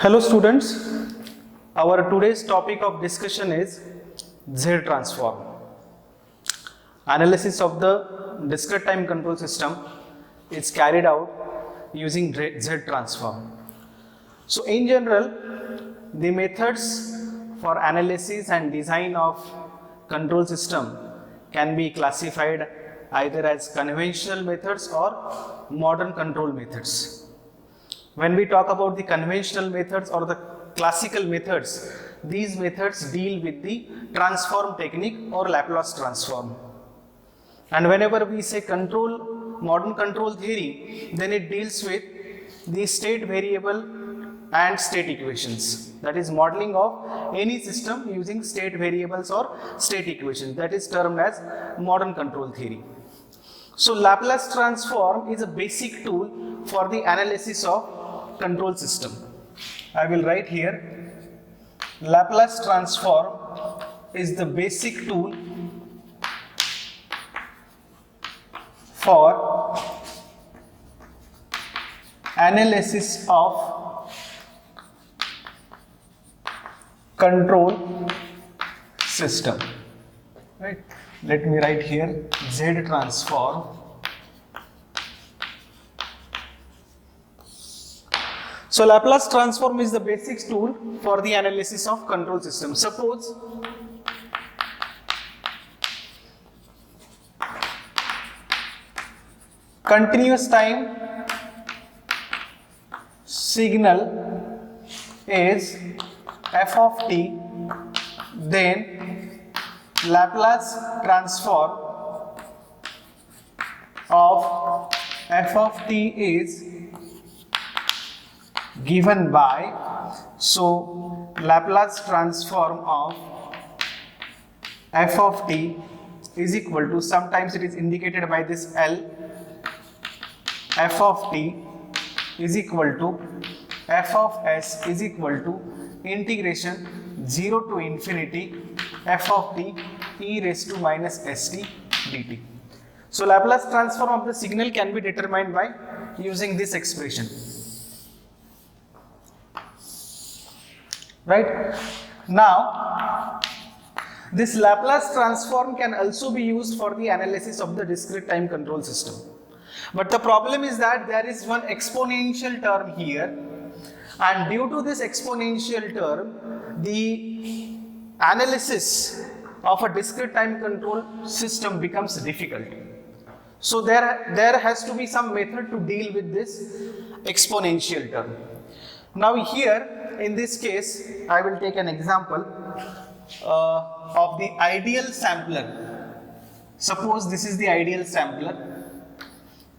Hello students, our today's topic of discussion is Z transform. Analysis of the discrete time control system is carried out using Z transform. So in general, the methods for analysis and design of control system can be classified either as conventional methods or modern control methods. When we talk about the conventional methods or the classical methods, these methods deal with the transform technique or Laplace transform. And whenever we say modern control theory, then it deals with the state variable and state equations. That is modeling of any system using state variables or state equations. That is termed as modern control theory. So Laplace transform is a basic tool for the analysis of control system. I will write here, Laplace transform is the basic tool for analysis of control system. Right? Let me write here Z transform. So Laplace transform is the basic tool for the analysis of control system. Suppose continuous time signal is f of t, then Laplace transform of f of t is given by, so Laplace transform of f of t is equal to, sometimes it is indicated by this L, f of t is equal to f of s is equal to integration 0 to infinity f of t e raised to minus st dt. So Laplace transform of the signal can be determined by using this expression. Right? Now, this Laplace transform can also be used for the analysis of the discrete time control system. But the problem is that there is one exponential term here, and due to this exponential term, the analysis of a discrete time control system becomes difficult. So there has to be some method to deal with this exponential term. Now here, in this case, I will take an example of the ideal sampler. Suppose this is the ideal sampler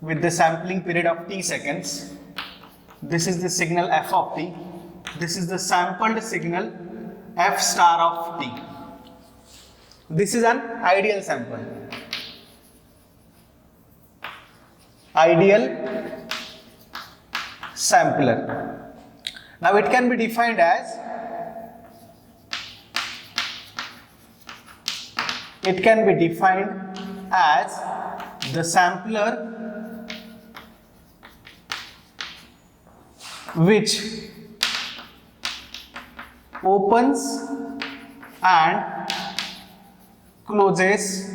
with the sampling period of t seconds. This is the signal f of t. This is the sampled signal f star of t. This is an ideal sample. Ideal sampler. Now it can be defined as, the sampler which opens and closes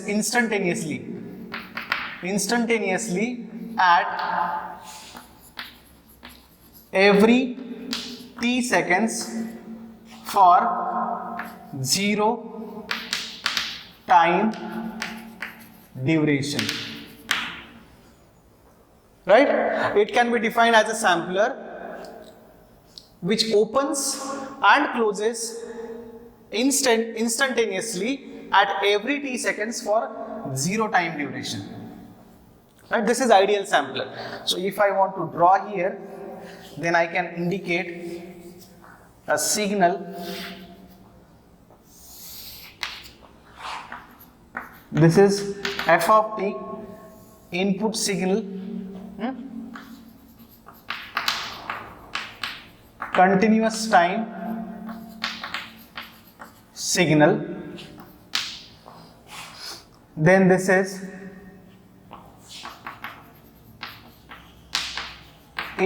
instantaneously at every t seconds for 0 time duration. Right? It can be defined as a sampler which opens and closes instantaneously at every t seconds for 0 time duration. Right? This is ideal sampler. So if I want to draw here, then I can indicate a signal. This is f of t, input signal, continuous time signal. Then this is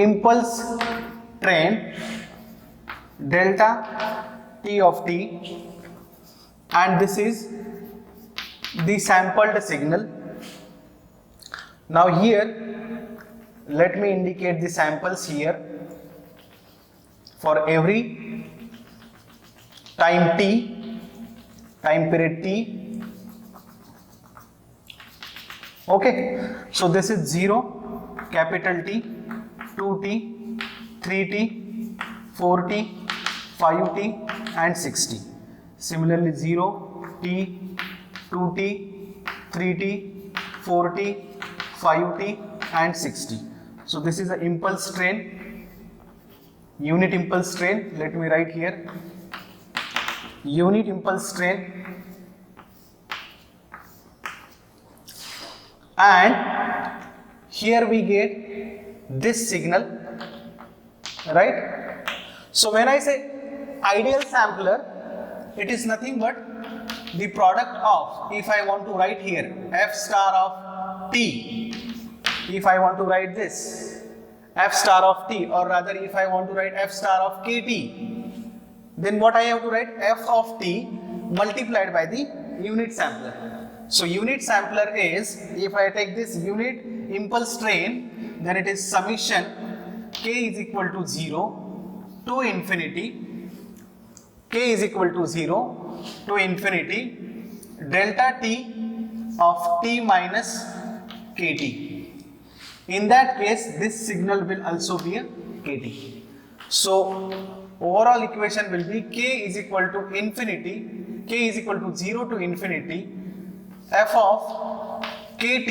impulse train delta t of t, and this is the sampled signal. Now here let me indicate the samples here for every time t, time period t. Okay, so this is 0, capital T, 2t, 3t, 4t, 5t and 6t. Similarly 0, t, 2t, 3t, 4t, 5t and 6t. So this is an impulse train, unit impulse train. Let me write here, unit impulse train, and here we get this signal, right? So when I say ideal sampler, it is nothing but the product of, if I want to write here f star of t, if I want to write this f star of t, or rather if I want to write f star of kt, then what I have to write, f of t multiplied by the unit sampler. So unit sampler is, if I take this unit impulse train, then it is summation k is equal to 0 to infinity, k is equal to 0 to infinity delta t of t minus kt. In that case, this signal will also be a kt. So overall equation will be k is equal to infinity, k is equal to 0 to infinity f of kt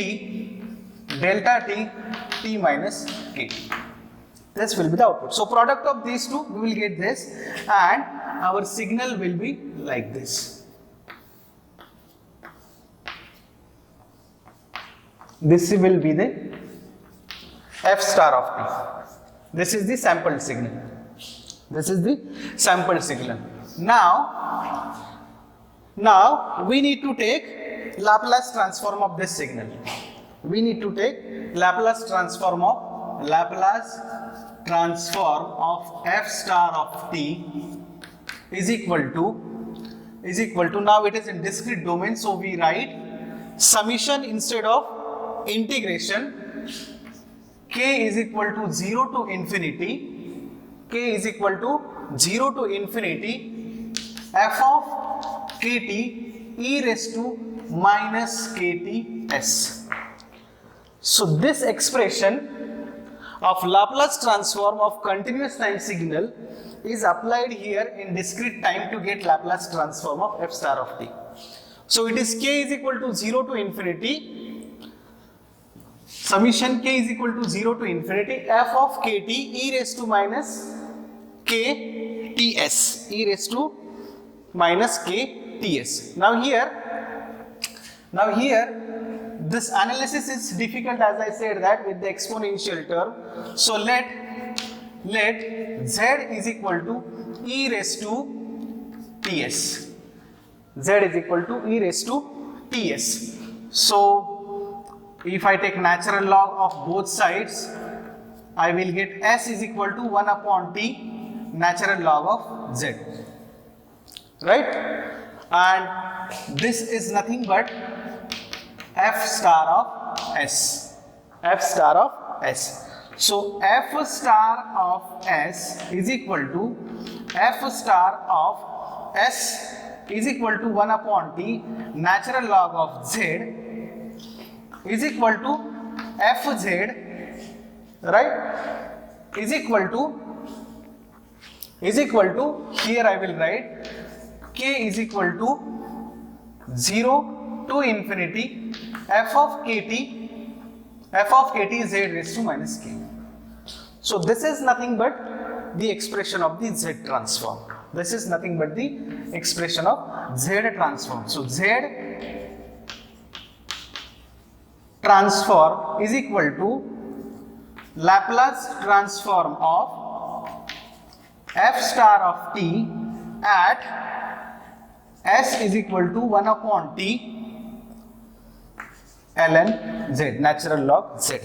delta t t minus kt. This will be the output. So product of these two, we will get this, and our signal will be like this. This will be the f star of t. This is the sampled signal. This is the sampled signal. Now we need to take Laplace transform of this signal. We need to take Laplace transform of f star of t is equal to, now it is in discrete domain, so we write summation instead of integration, k is equal to 0 to infinity, k is equal to 0 to infinity f of kt e raised to minus kt s. So this expression of Laplace transform of continuous time signal is applied here in discrete time to get Laplace transform of f star of t. So it is k is equal to 0 to infinity, summation k is equal to 0 to infinity f of kt e raised to minus k ts, e raised to minus k ts. Now here this analysis is difficult, as I said that, with the exponential term. So let z is equal to e raised to ts. Z is equal to e raised to ts. So if I take natural log of both sides, I will get s is equal to 1 upon t natural log of z, right? And this is nothing but f star of s, f star of s. So f star of s is equal to f star of s is equal to 1 upon t natural log of z is equal to fz, right, is equal to, here I will write k is equal to 0 to infinity f of kt z raised to minus k. So this is nothing but the expression of the z transform. This is nothing but the expression of z transform. So z transform is equal to Laplace transform of f star of t at s is equal to 1 upon t ln z, natural log z.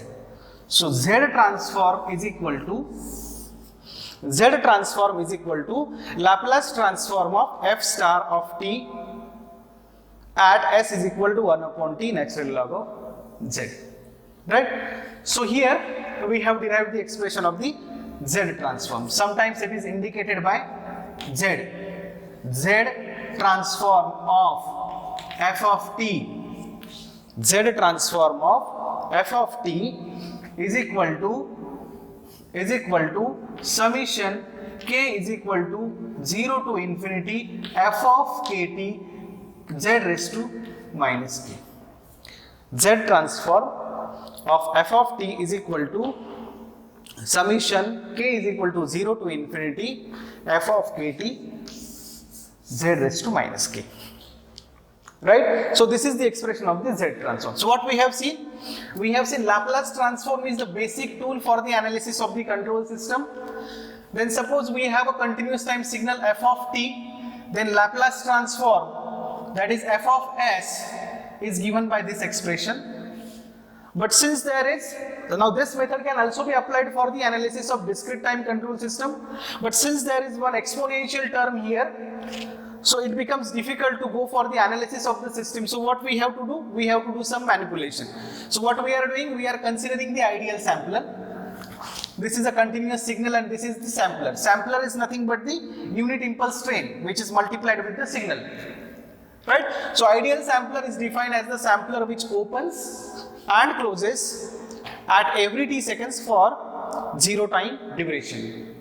So Z transform is equal to Laplace transform of f star of t at s is equal to 1 upon t natural log of z. Right? So here we have derived the expression of the Z transform. Sometimes it is indicated by Z. Z transform of f of t. Z transform of f of t is equal to summation k is equal to 0 to infinity f of kt z raised to minus k. Z transform of f of t is equal to summation k is equal to 0 to infinity f of kt z raised to minus k. Right? So this is the expression of the Z transform. So what we have seen? We have seen Laplace transform is the basic tool for the analysis of the control system. Then suppose we have a continuous time signal f of t, then Laplace transform, that is f of s, is given by this expression. But since there is, now this method can also be applied for the analysis of discrete time control system, but since there is one exponential term here, so it becomes difficult to go for the analysis of the system. So what we have to do? We have to do some manipulation. So what we are doing? We are considering the ideal sampler. This is a continuous signal and this is the sampler. Sampler is nothing but the unit impulse train which is multiplied with the signal. Right? So ideal sampler is defined as the sampler which opens and closes at every t seconds for 0 time duration.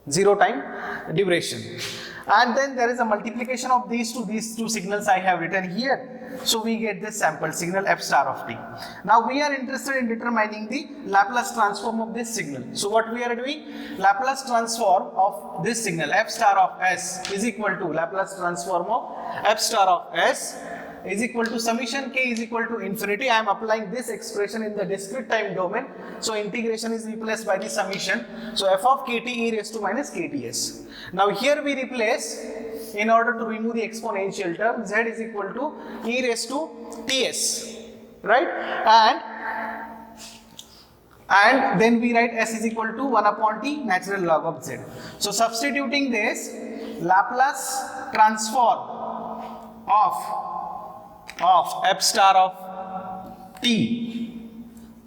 0 time duration. And then there is a multiplication of these two signals I have written here. So we get this sample signal f star of t. Now we are interested in determining the Laplace transform of this signal. So what we are doing? Laplace transform of this signal f star of s is equal to Laplace transform of f star of s is equal to summation k is equal to infinity. I am applying this expression in the discrete time domain. So integration is replaced by the summation. So f of kt e raised to minus kts. Now here we replace, in order to remove the exponential term, z is equal to e raised to ts. Right? And then we write s is equal to 1 upon t natural log of z. So substituting this, Laplace transform of f star of t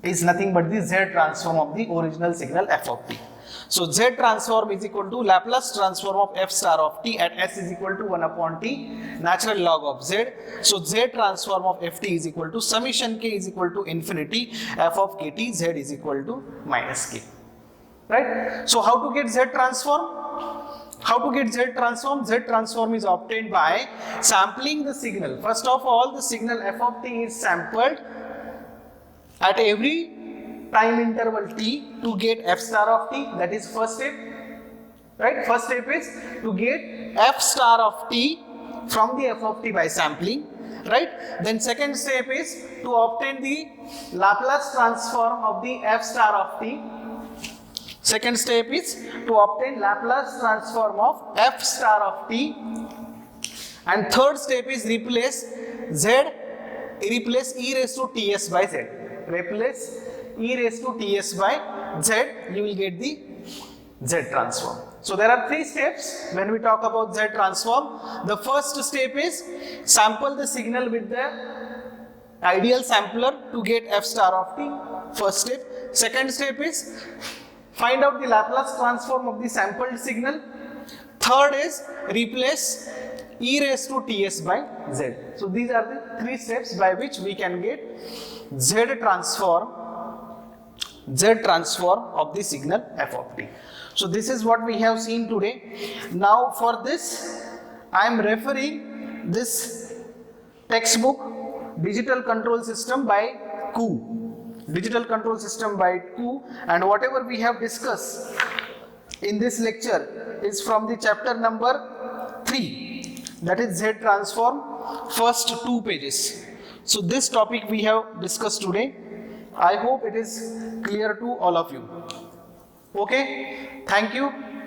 is nothing but the z transform of the original signal f of t. So z transform is equal to Laplace transform of f star of t at s is equal to 1 upon t natural log of z. So z transform of ft is equal to summation k is equal to infinity f of kt z is equal to minus k. Right? So how to get z transform? How to get Z transform? Z transform is obtained by sampling the signal. First of all, the signal f of t is sampled at every time interval t to get f star of t. That is first step. Right? First step is to get f star of t from the f of t by sampling. Right? Then second step is to obtain the Laplace transform of the f star of t. Second step is to obtain Laplace transform of f star of t, and third step is replace e raised to ts by z. Replace e raised to ts by z, you will get the z transform. So there are three steps when we talk about z transform. The first step is sample the signal with the ideal sampler to get f star of t. First step. Second step is find out the Laplace transform of the sampled signal. Third is replace e raised to ts by z. So these are the three steps by which we can get z transform of the signal f of t. So this is what we have seen today. Now for this, I am referring this textbook, Digital Control System by Koo. Digital Control System by Koo, and whatever we have discussed in this lecture is from the chapter number 3, that is Z transform, first 2 pages. So this topic we have discussed today. I hope it is clear to all of you. Okay, thank you.